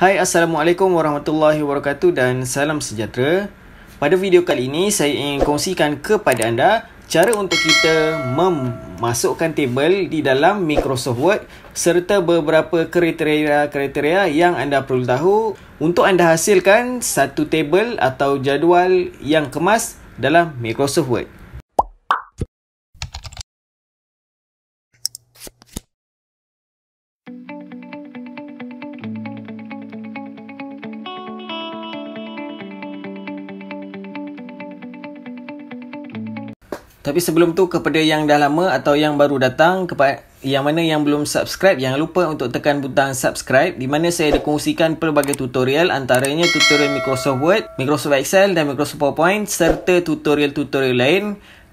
Hai, Assalamualaikum warahmatullahi wabarakatuh dan salam sejahtera. Pada video kali ini, saya ingin kongsikan kepada anda cara untuk kita memasukkan tabel di dalam Microsoft Word serta beberapa kriteria yang anda perlu tahu untuk anda hasilkan satu tabel atau jadual yang kemas dalam Microsoft Word. Tapi sebelum tu, kepada yang dah lama atau yang baru datang, kepada yang mana yang belum subscribe, jangan lupa untuk tekan butang subscribe, di mana saya ada kongsikan pelbagai tutorial, antaranya tutorial Microsoft Word, Microsoft Excel dan Microsoft PowerPoint serta tutorial-tutorial lain.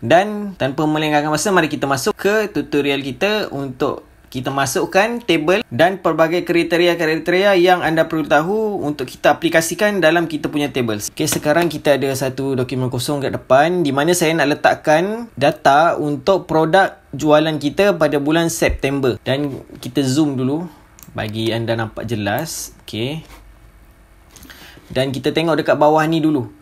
Dan tanpa melengahkan masa, mari kita masuk ke tutorial kita untuk kita masukkan table dan pelbagai kriteria yang anda perlu tahu untuk kita aplikasikan dalam kita punya tables. Okay, sekarang kita ada satu dokumen kosong kat depan di mana saya nak letakkan data untuk produk jualan kita pada bulan September. Dan kita zoom dulu bagi anda nampak jelas. Okay. Dan kita tengok dekat bawah ni dulu.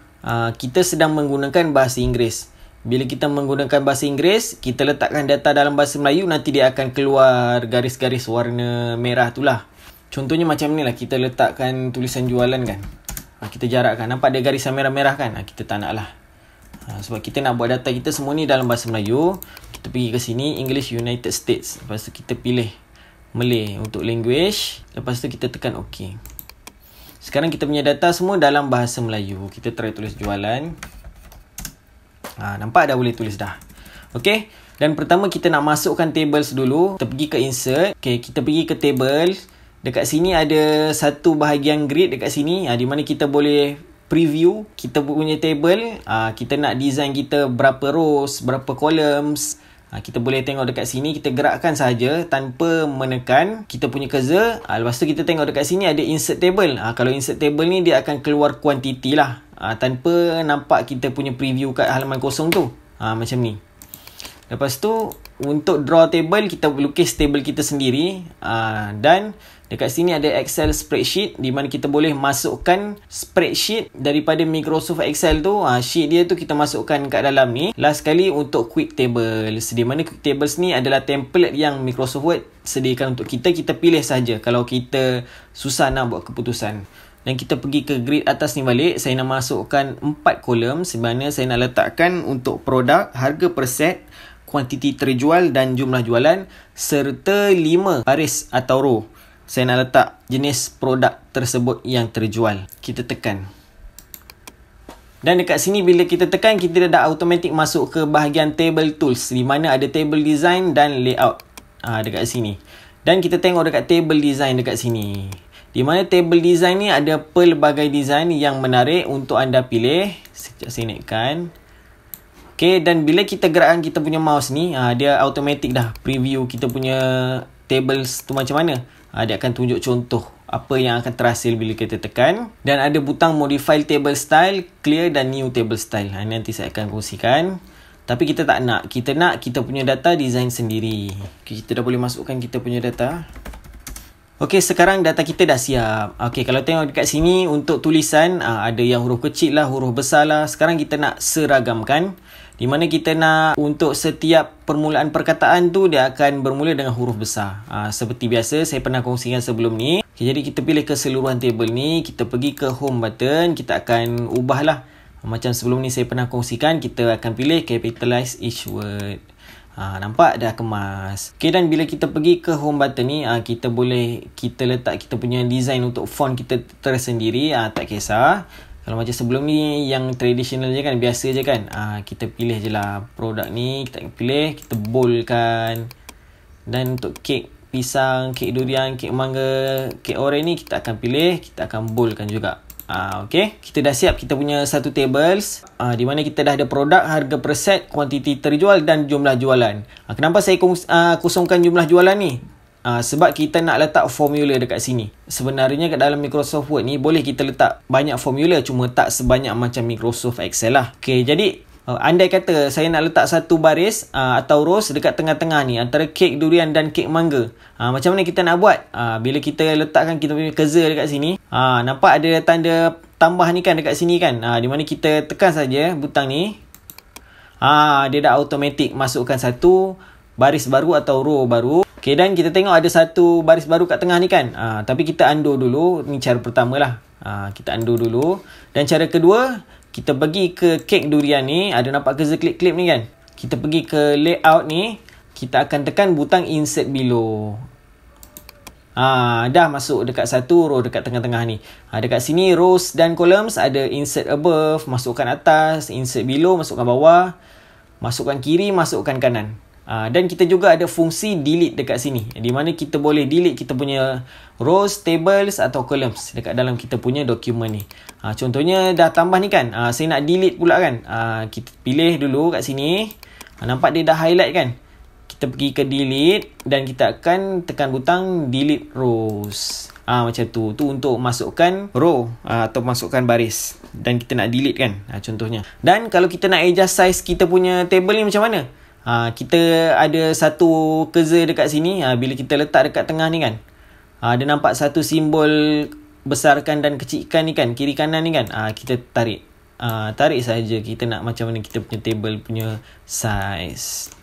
Kita sedang menggunakan bahasa Inggeris. Bila kita menggunakan bahasa Inggeris, kita letakkan data dalam bahasa Melayu, nanti dia akan keluar garis-garis warna merah tu lah. Contohnya macam ni lah, kita letakkan tulisan jualan kan. Kita jarakkan, nampak ada garisan merah-merah kan. Kita tak nak lah. Sebab kita nak buat data kita semua ni dalam bahasa Melayu. Kita pergi ke sini, English United States. Lepas tu kita pilih Malay untuk language. Lepas tu kita tekan OK. Sekarang kita punya data semua dalam bahasa Melayu. Kita try tulis jualan. Nampak dah boleh tulis dah. Okey. Dan pertama kita nak masukkan tables dulu. Kita pergi ke insert. Okey, kita pergi ke tables. Dekat sini ada satu bahagian grid dekat sini. Di mana kita boleh preview kita punya table. Kita nak design kita berapa rows, berapa columns. Kita boleh tengok dekat sini. Kita gerakkan saja tanpa menekan kita punya cursor. Lepas tu kita tengok dekat sini ada insert table. Kalau insert table ni dia akan keluar kuantiti lah. Tanpa nampak kita punya preview kat halaman kosong tu. Macam ni. Lepas tu untuk draw table, kita lukis table kita sendiri. Dan dekat sini ada Excel spreadsheet di mana kita boleh masukkan spreadsheet daripada Microsoft Excel tu. Sheet dia tu kita masukkan kat dalam ni. Last kali untuk quick tables, di mana quick tables ni adalah template yang Microsoft Word sediakan untuk kita. Kita pilih saja kalau kita susah nak buat keputusan. Dan kita pergi ke grid atas ni balik. Saya nak masukkan 4 kolom. Sebenarnya saya nak letakkan untuk produk, harga per set, kuantiti terjual dan jumlah jualan, serta 5 baris atau row. Saya nak letak jenis produk tersebut yang terjual. Kita tekan. Dan dekat sini bila kita tekan, kita dah automatic masuk ke bahagian table tools, di mana ada table design dan layout. Dekat sini. Dan kita tengok dekat table design dekat sini. Di mana table design ni ada pelbagai design yang menarik untuk anda pilih. Sekejap saya naikkan. Okay, dan bila kita gerakkan kita punya mouse ni, dia automatic dah preview kita punya tables tu macam mana. Dia akan tunjuk contoh apa yang akan terhasil bila kita tekan. Dan ada butang modify table style, clear dan new table style. Nanti saya akan kongsikan. Tapi kita tak nak. Kita nak kita punya data design sendiri. Okay, kita dah boleh masukkan kita punya data. Okey, sekarang data kita dah siap. Okey, kalau tengok dekat sini untuk tulisan, ada yang huruf kecil lah, huruf besar lah. Sekarang kita nak seragamkan. Di mana kita nak untuk setiap permulaan perkataan tu, dia akan bermula dengan huruf besar. Seperti biasa, saya pernah kongsikan sebelum ni. Okay, jadi kita pilih keseluruhan table ni. Kita pergi ke home button. Kita akan ubah lah. Macam sebelum ni saya pernah kongsikan, kita akan pilih capitalize each word. Nampak dah kemas. Okay, dan bila kita pergi ke home button ni, kita boleh kita letak kita punya design untuk font kita tersendiri. Tak kisah. Kalau macam sebelum ni yang traditional je kan, biasa je kan. Kita pilih je lah produk ni. Kita pilih, kita boldkan. Dan untuk kek pisang, kek durian, kek mangga, kek oren ni kita akan pilih, kita akan boldkan juga. Okay, kita dah siap kita punya satu tables, di mana kita dah ada produk, harga per set, kuantiti terjual dan jumlah jualan. Kenapa saya kosongkan jumlah jualan ni? Sebab kita nak letak formula dekat sini. Sebenarnya kat dalam Microsoft Word ni boleh kita letak banyak formula, cuma tak sebanyak macam Microsoft Excel lah. Okay, jadi Andai kata saya nak letak satu baris atau rows dekat tengah-tengah ni antara kek durian dan kek mangga. Macam mana kita nak buat? Bila kita letakkan kita punya cursor dekat sini, nampak ada tanda tambah ni kan dekat sini kan. Di mana kita tekan saja butang ni. Dia dah automatic masukkan satu baris baru atau row baru. Okay, dan kita tengok ada satu baris baru kat tengah ni kan. Tapi kita undo dulu. Ni cara pertama lah. Kita undo dulu. Dan cara kedua, kita pergi ke kek durian ni. Ada nampak cursor clip-clip ni kan. Kita pergi ke layout ni. Kita akan tekan butang insert below. Dah masuk dekat satu row dekat tengah-tengah ni. Dekat sini rows dan columns ada insert above, masukkan atas, insert below, masukkan bawah, masukkan kiri, masukkan kanan. Dan kita juga ada fungsi delete dekat sini, di mana kita boleh delete kita punya rows, tables atau columns dekat dalam kita punya dokumen ni. Contohnya dah tambah ni kan, saya nak delete pula kan. Kita pilih dulu kat sini. Nampak dia dah highlight kan. Kita pergi ke delete dan kita akan tekan butang delete rows. Macam tu. Tu untuk masukkan row atau masukkan baris. Dan kita nak delete kan, contohnya. Dan kalau kita nak adjust size kita punya table ni macam mana? Kita ada satu cursor dekat sini. Bila kita letak dekat tengah ni kan, ada nampak satu simbol besarkan dan kecilkan ni kan, kiri kanan ni kan. Kita tarik. Tarik saja. Kita nak macam mana kita punya table punya size.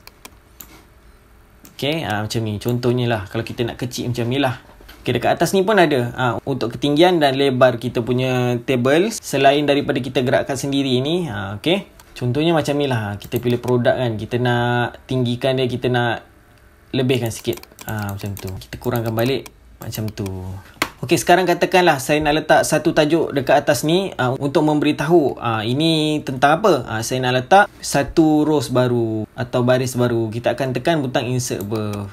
Okay, macam ni. Contohnya lah. Kalau kita nak kecil macam ni lah. Okay, dekat atas ni pun ada. Untuk ketinggian dan lebar kita punya table. Selain daripada kita gerakkan sendiri ni. Okay. Contohnya macam ni lah. Kita pilih produk kan. Kita nak tinggikan dia. Kita nak lebihkan sikit. Macam tu. Kita kurangkan balik. Macam tu. Okey, sekarang katakanlah saya nak letak satu tajuk dekat atas ni untuk memberitahu ini tentang apa. Saya nak letak satu rows baru atau baris baru. Kita akan tekan butang insert above.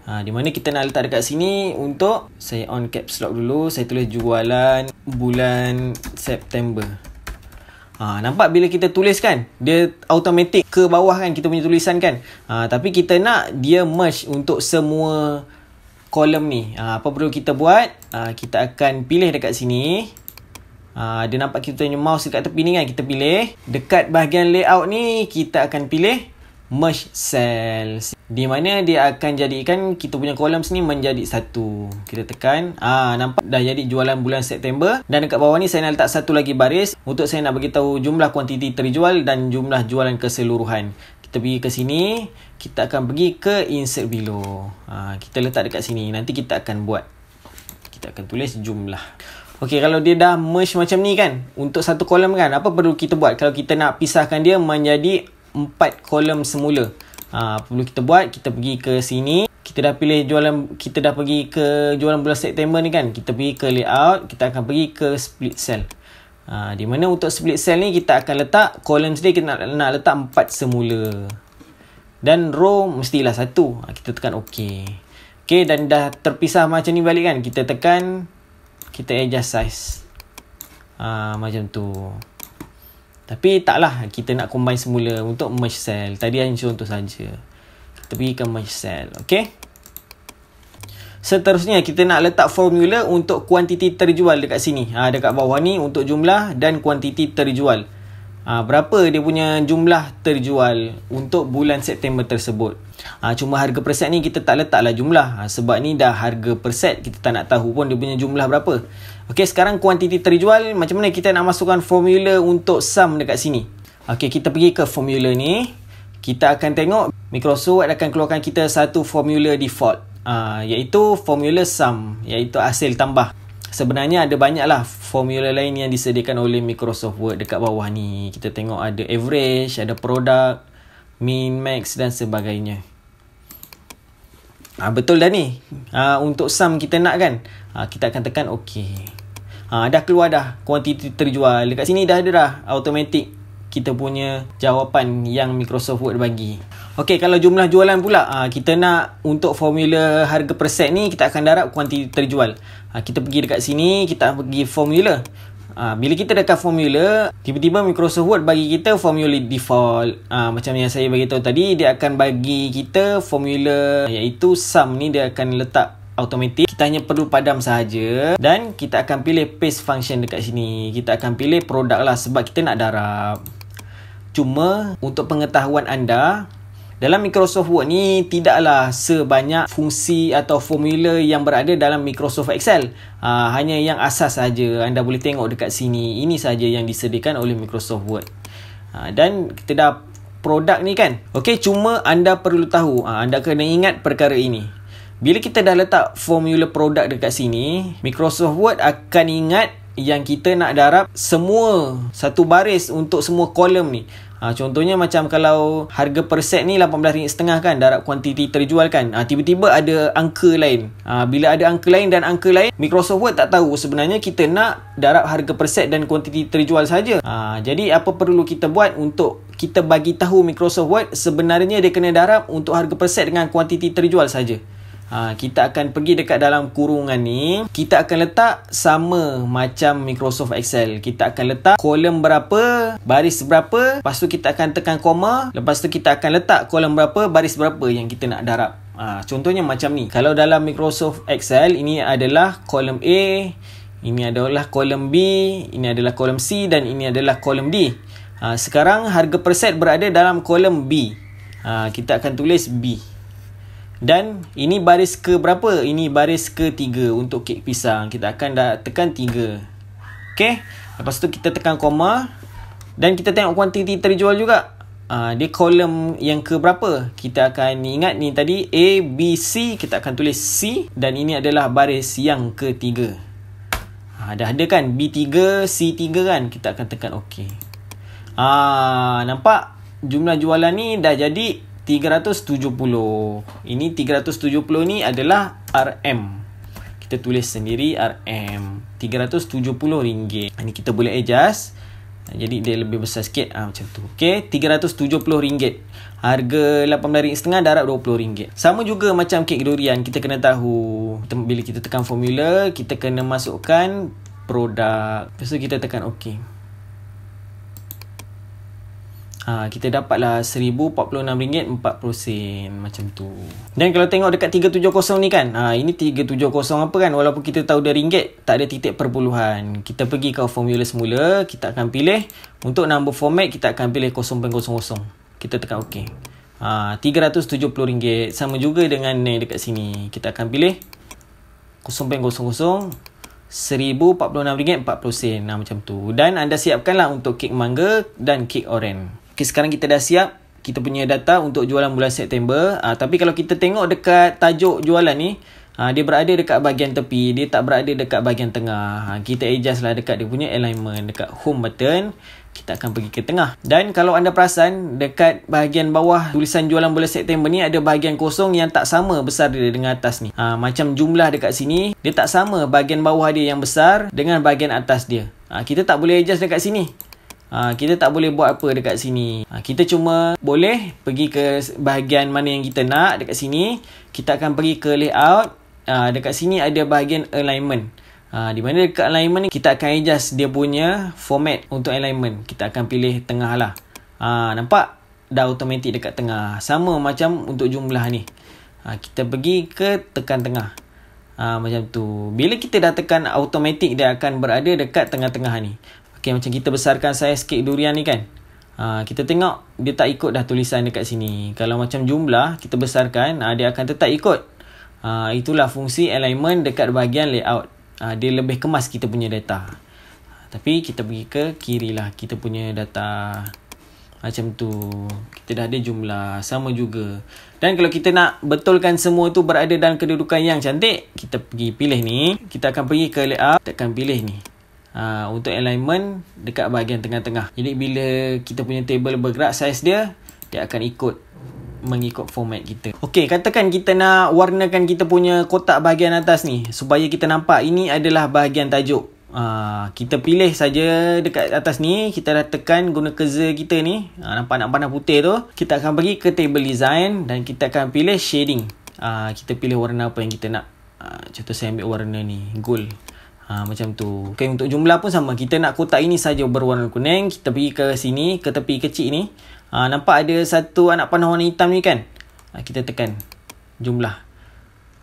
Di mana kita nak letak dekat sini untuk saya on caps lock dulu. Saya tulis jualan bulan September. Nampak bila kita tulis kan, dia automatic ke bawah kan kita punya tulisan kan. Tapi kita nak dia merge untuk semua kolom ni. Apa perlu kita buat? Kita akan pilih dekat sini. Dia nampak kita punya mouse dekat tepi ni kan. Kita pilih. Dekat bahagian layout ni, kita akan pilih merge cells. Di mana dia akan jadikan kita punya kolom ni menjadi satu. Kita tekan. Nampak dah jadi jualan bulan September. Dan dekat bawah ni saya nak letak satu lagi baris. Untuk saya nak beritahu jumlah kuantiti terjual dan jumlah jualan keseluruhan. Kita pergi ke sini. Kita akan pergi ke insert below. Kita letak dekat sini. Nanti kita akan buat. Kita akan tulis jumlah. Okey, kalau dia dah merge macam ni kan. Untuk satu kolom kan. Apa perlu kita buat? Kalau kita nak pisahkan dia menjadi 4 kolom semula. Perlu kita buat, kita pergi ke sini. Kita dah pilih jualan, kita dah pergi ke jualan bulan September ni kan. Kita pergi ke layout, kita akan pergi ke split cell. Di mana untuk split cell ni kita akan letak columns dia, kita nak letak 4 semula. Dan row mestilah 1. Kita tekan OK. Okay, dan dah terpisah macam ni balik kan. Kita tekan, kita adjust size. Macam tu. Tapi taklah kita nak combine semula untuk merge cell. Tadi hanya contoh saja. Kita pergi ke merge cell. Okay. Seterusnya kita nak letak formula untuk kuantiti terjual dekat sini. Dekat bawah ni untuk jumlah dan kuantiti terjual. Berapa dia punya jumlah terjual untuk bulan September tersebut. Cuma harga per set ni kita tak letaklah jumlah. Sebab ni dah harga per set. Kita tak nak tahu pun dia punya jumlah berapa. Okey, sekarang kuantiti terjual. Macam mana kita nak masukkan formula untuk sum dekat sini. Okey, kita pergi ke formula ni. Kita akan tengok Microsoft Word akan keluarkan kita satu formula default. Iaitu formula sum. Iaitu hasil tambah. Sebenarnya ada banyaklah formula lain yang disediakan oleh Microsoft Word dekat bawah ni. Kita tengok ada average, ada product, min, max dan sebagainya. Betul dah ni. Untuk sum kita nak kan. Kita akan tekan OK. Dah keluar dah kuantiti terjual. Dekat sini dah ada dah automatic kita punya jawapan yang Microsoft Word bagi. Okey, kalau jumlah jualan pula, kita nak untuk formula harga per set ni kita akan darab kuantiti terjual. Kita pergi dekat sini, kita pergi formula. Bila kita dekat formula, tiba-tiba Microsoft Word bagi kita formula default. Macam yang saya bagi tahu tadi, dia akan bagi kita formula iaitu sum ni dia akan letak automatic. Kita hanya perlu padam sahaja dan kita akan pilih paste function dekat sini. Kita akan pilih produk lah sebab kita nak darab. Cuma untuk pengetahuan anda, dalam Microsoft Word ni tidaklah sebanyak fungsi atau formula yang berada dalam Microsoft Excel. Hanya yang asas saja. Anda boleh tengok dekat sini. Ini saja yang disediakan oleh Microsoft Word. Dan kita dah produk ni kan. Okey, cuma anda perlu tahu, anda kena ingat perkara ini. Bila kita dah letak formula produk dekat sini, Microsoft Word akan ingat yang kita nak darab semua satu baris untuk semua kolom ni. Contohnya macam kalau harga per set ni RM18.5 kan, darab kuantiti terjual kan. Tiba-tiba ada angka lain. Bila ada angka lain dan angka lain, Microsoft Word tak tahu sebenarnya kita nak darab harga per set dan kuantiti terjual saja. Jadi apa perlu kita buat untuk kita bagi tahu Microsoft Word sebenarnya dia kena darab untuk harga per set dengan kuantiti terjual saja. Kita akan pergi dekat dalam kurungan ni. Kita akan letak sama macam Microsoft Excel. Kita akan letak kolom berapa, baris berapa. Lepas tu kita akan tekan koma. Lepas tu kita akan letak kolom berapa, baris berapa yang kita nak darab. Contohnya macam ni. Kalau dalam Microsoft Excel, ini adalah kolom A, ini adalah kolom B, ini adalah kolom C dan ini adalah kolom D. Sekarang harga per set berada dalam kolom B. Kita akan tulis B. Dan ini baris ke berapa? Ini baris ke 3 untuk kek pisang. Kita akan dah tekan 3. Okey. Lepas tu kita tekan koma. Dan kita tengok kuantiti terjual juga. Dia kolom yang ke berapa? Kita akan ingat ni tadi A, B, C. Kita akan tulis C. Dan ini adalah baris yang ke 3. Dah ada kan? B3, C3 kan? Kita akan tekan OK. Nampak? Jumlah jualan ni dah jadi 370. Ini 370 ni adalah RM. Kita tulis sendiri RM. RM370. Ini kita boleh adjust. Jadi dia lebih besar sikit. Macam tu. Okey, RM370. Harga RM18.5 darab RM20. Sama juga macam kek durian. Kita kena tahu. Bila kita tekan formula, kita kena masukkan produk. Lepas tu kita tekan OK. Kita dapatlah RM1,046.40. Macam tu. Dan kalau tengok dekat 370 ni kan, ini 370 apa kan, walaupun kita tahu dia ringgit, tak ada titik perpuluhan. Kita pergi ke formula semula. Kita akan pilih untuk number format, kita akan pilih 0.00. Kita tekan OK. RM370. Sama juga dengan yang dekat sini. Kita akan pilih 0.00, RM1,046.40. Macam tu. Dan anda siapkanlah untuk kek mangga dan kek oren. Okay, sekarang kita dah siap kita punya data untuk jualan bulan September. Tapi kalau kita tengok dekat tajuk jualan ni, dia berada dekat bahagian tepi. Dia tak berada dekat bahagian tengah. Kita adjust lah dekat dia punya alignment. Dekat home button, kita akan pergi ke tengah. Dan kalau anda perasan, dekat bahagian bawah tulisan jualan bulan September ni, ada bahagian kosong yang tak sama besar dia dengan atas ni. Macam jumlah dekat sini, dia tak sama bahagian bawah dia yang besar dengan bahagian atas dia. Kita tak boleh adjust dekat sini. Kita tak boleh buat apa dekat sini. Kita cuma boleh pergi ke bahagian mana yang kita nak. Dekat sini kita akan pergi ke layout. Dekat sini ada bahagian alignment. Di mana dekat alignment ni kita akan adjust dia punya format untuk alignment. Kita akan pilih tengah lah. Nampak? Dah automatic dekat tengah. Sama macam untuk jumlah ni. Kita pergi ke tekan tengah. Macam tu. Bila kita dah tekan automatic, dia akan berada dekat tengah-tengah ni. Okay, macam kita besarkan saiz kek durian ni kan. Kita tengok dia tak ikut dah tulisan dekat sini. Kalau macam jumlah kita besarkan, dia akan tetap ikut. Itulah fungsi alignment dekat bahagian layout. Dia lebih kemas kita punya data. Tapi kita pergi ke kiri lah kita punya data. Macam tu. Kita dah ada jumlah. Sama juga. Dan kalau kita nak betulkan semua tu berada dalam kedudukan yang cantik, kita pergi pilih ni. Kita akan pergi ke layout. Kita akan pilih ni. Untuk alignment dekat bahagian tengah-tengah. Jadi bila kita punya table bergerak saiz dia, dia akan mengikut format kita. Okey, katakan kita nak warnakan kita punya kotak bahagian atas ni supaya kita nampak ini adalah bahagian tajuk. Kita pilih saja dekat atas ni. Kita dah tekan guna cursor kita ni. Nampak nak panah putih tu. Kita akan pergi ke table design dan kita akan pilih shading. Kita pilih warna apa yang kita nak. Contoh saya ambil warna ni, gold. Macam tu. Okay, untuk jumlah pun sama. Kita nak kotak ini saja berwarna kuning. Kita pergi ke sini, ke tepi kecil ni. Nampak ada satu anak panah warna hitam ni kan? Kita tekan jumlah.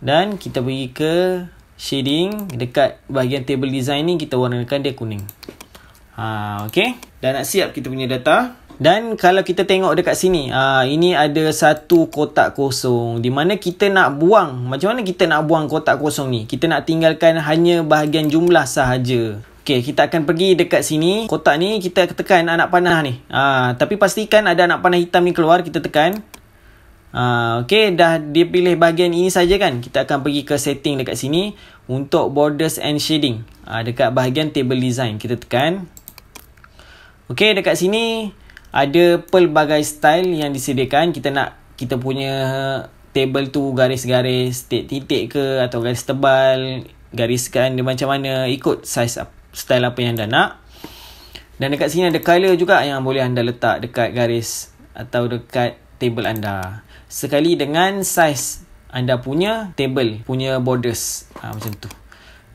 Dan kita pergi ke shading. Dekat bahagian table design ni, kita warnakan dia kuning. Okay. Dah nak siap kita punya data. Dan kalau kita tengok dekat sini, ini ada satu kotak kosong di mana kita nak buang. Macam mana kita nak buang kotak kosong ni? Kita nak tinggalkan hanya bahagian jumlah sahaja. Okey, kita akan pergi dekat sini. Kotak ni kita tekan anak panah ni. Tapi pastikan ada anak panah hitam ni keluar, kita tekan. Okey, dah dia pilih bahagian ini saja kan. Kita akan pergi ke setting dekat sini untuk borders and shading. Dekat bahagian table design kita tekan. Okey, dekat sini ada pelbagai style yang disediakan. Kita punya table tu garis-garis titik-titik ke atau garis tebal, gariskan dia macam mana, ikut style apa yang anda nak. Dan dekat sini ada color juga yang boleh anda letak dekat garis atau dekat table anda, sekali dengan size anda punya table punya borders. Macam tu.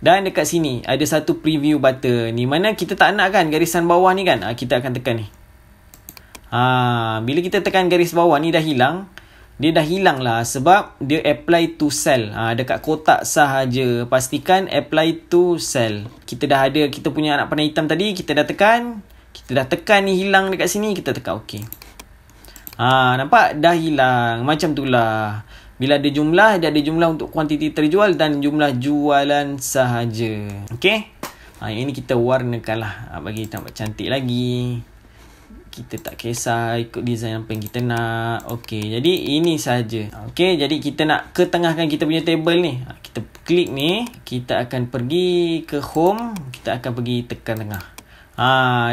Dan dekat sini ada satu preview button ni mana kita tak nak kan garisan bawah ni kan. Kita akan tekan ni. Bila kita tekan garis bawah ni dah hilang. Dia dah hilang lah sebab dia apply to cell. Dekat kotak sahaja. Pastikan apply to cell. Kita dah ada kita punya anak panah hitam tadi. Kita dah tekan. Kita dah tekan ni hilang dekat sini. Kita tekan OK. Nampak? Dah hilang. Macam tu lah. Bila ada jumlah, dia ada jumlah untuk kuantiti terjual dan jumlah jualan sahaja. OK? Yang ini kita warnakan lah. Bagi nampak cantik lagi. Kita tak kisah ikut design apa yang kita nak. Okey, jadi ini saja. Okey, jadi kita nak ketengahkan kita punya table ni. Kita klik ni, kita akan pergi ke home, kita akan pergi tekan tengah.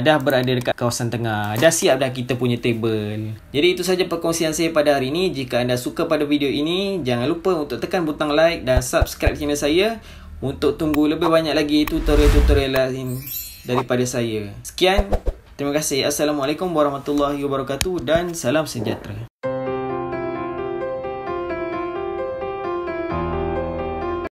Dah berada dekat kawasan tengah. Dah siap dah kita punya table. Jadi itu saja perkongsian saya pada hari ini. Jika anda suka pada video ini, jangan lupa untuk tekan butang like dan subscribe channel saya untuk tunggu lebih banyak lagi tutorial-tutorial lain daripada saya. Sekian. Terima kasih. Assalamualaikum warahmatullahi wabarakatuh dan salam sejahtera.